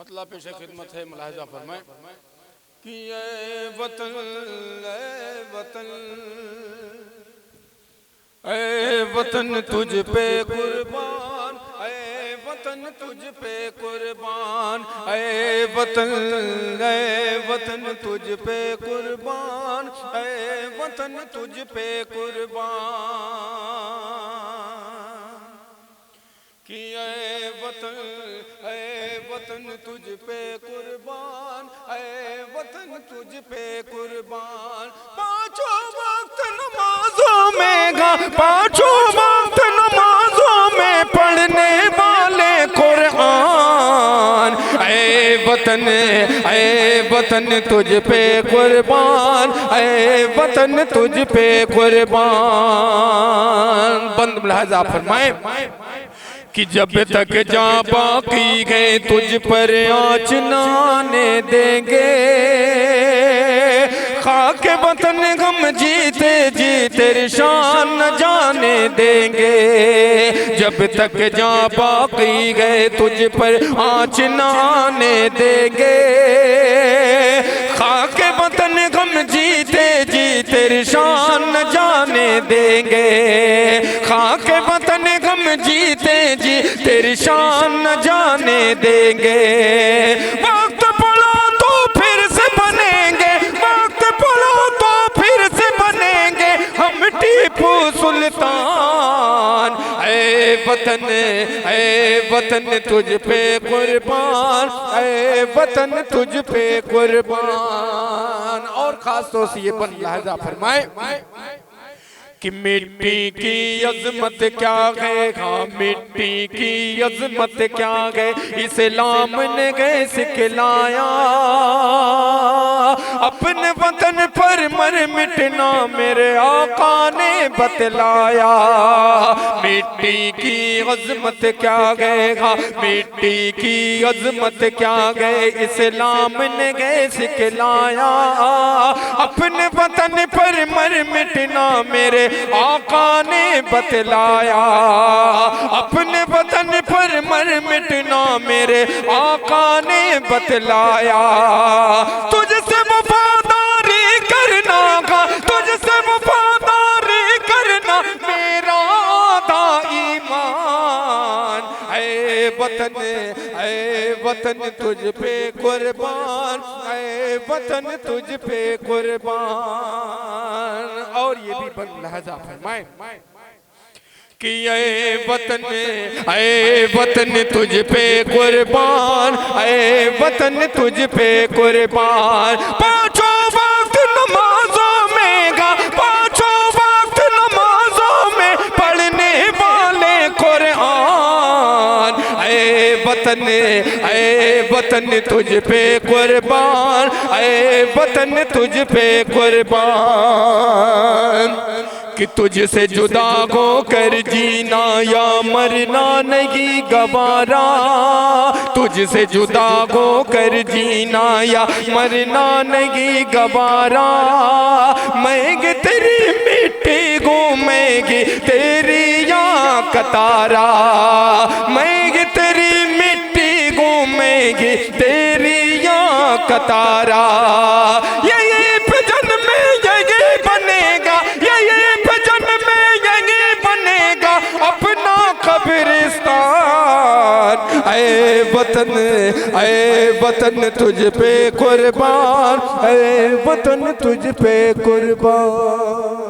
مطلب پیش خدمت ہے، ملاحظہ فرمائیں کہ اے وطن اے وطن اے وطن تجھ پہ قربان، اے وطن تجھ پہ قربان، اے وطن تجھ پہ قربان، اے وطن تجھ پہ قربان کہ اے وطن تجھ پہ قربان، اے وطن تجھ پہ قربان۔ پانچوں وقت نمازوں میں گا، پانچوں وقت نمازوں میں پڑھنے والے قرآن، اے وطن تجھ پہ قربان، اے وطن تجھ پہ قربان۔ بند ملاحظہ فرمائیں کہ جب تک جاں باقی گئے تجھ پر آنچ نہ آنے دیں گے، خاک وطن غم جیتے جی تیری شان نہ جانے دیں گے۔ جب تک جاں باقی گئے تجھ پر آنچ نہ آنے دیں گے، خاک وطن غم جیتے جی تیری شان نہ جانے دیں گے، خاک وطن غم جیتے جی تیری شان نہ جانے دیں گے۔ وقت پڑا تو پھر سے بنیں گے، وقت پڑا تو پھر سے بنیں گے ہم ٹیپو سلطان، اے وطن تجھ پہ قربان، اے وطن تجھ پہ قربان۔ اور خاص طور سے یہ بند لحظہ فرمائے کہ مٹی کی عظمت کیا ہے، ہاں مٹی کی عظمت کیا ہے، اسلام نے گئے سکھلایا، اپنے وطن پر مر مٹنا میرے آقا نے بتلایا۔ مٹی کی عظمت کیا ہے، ہاں مٹی کی عظمت کیا ہے، اسلام نے گئے سکھلایا، اپنے وطن پر مر مٹنا میرے آقا نے بتلایا، اپنے وطن پر مر مٹنا میرے آقا نے بتلایا۔ تجھ سے وفاداری کرنا گا، تجھ سے وفاداری کرنا میرا آدھا ایمان، اے وطن تجھ پہ قربان، اے وطن تجھ پہ قربان۔ اور یہ بھی بند لحظہ فرمائیں کہ اے وطن تجھ پہ قربان، اے وطن تجھ پہ قربان۔ پانچوں وقت نمازوں میں گا، پانچوں وقت نمازوں میں پڑھنے والے قرآن، اے وطن تجھ پہ قربان، اے وطن تجھ پہ قربان۔ کہ تجھ سے جدا ہو کر جینا یا مرنا نہیں گوارا، تجھ سے جدا ہو کر جینا یا مرنا نہیں گوارا، میں گے تیری مٹی گھومیں گی تیری یا کتارا، میں گے تیری مٹی گھومیں گی تیری یا کتارا۔ یہ پجن میں یہ بنے گا، یہ پجن میں یہ بنے گا اپنا قبرستان، اے وطن تجھ پہ قربان، اے وطن تجھ پہ قربان۔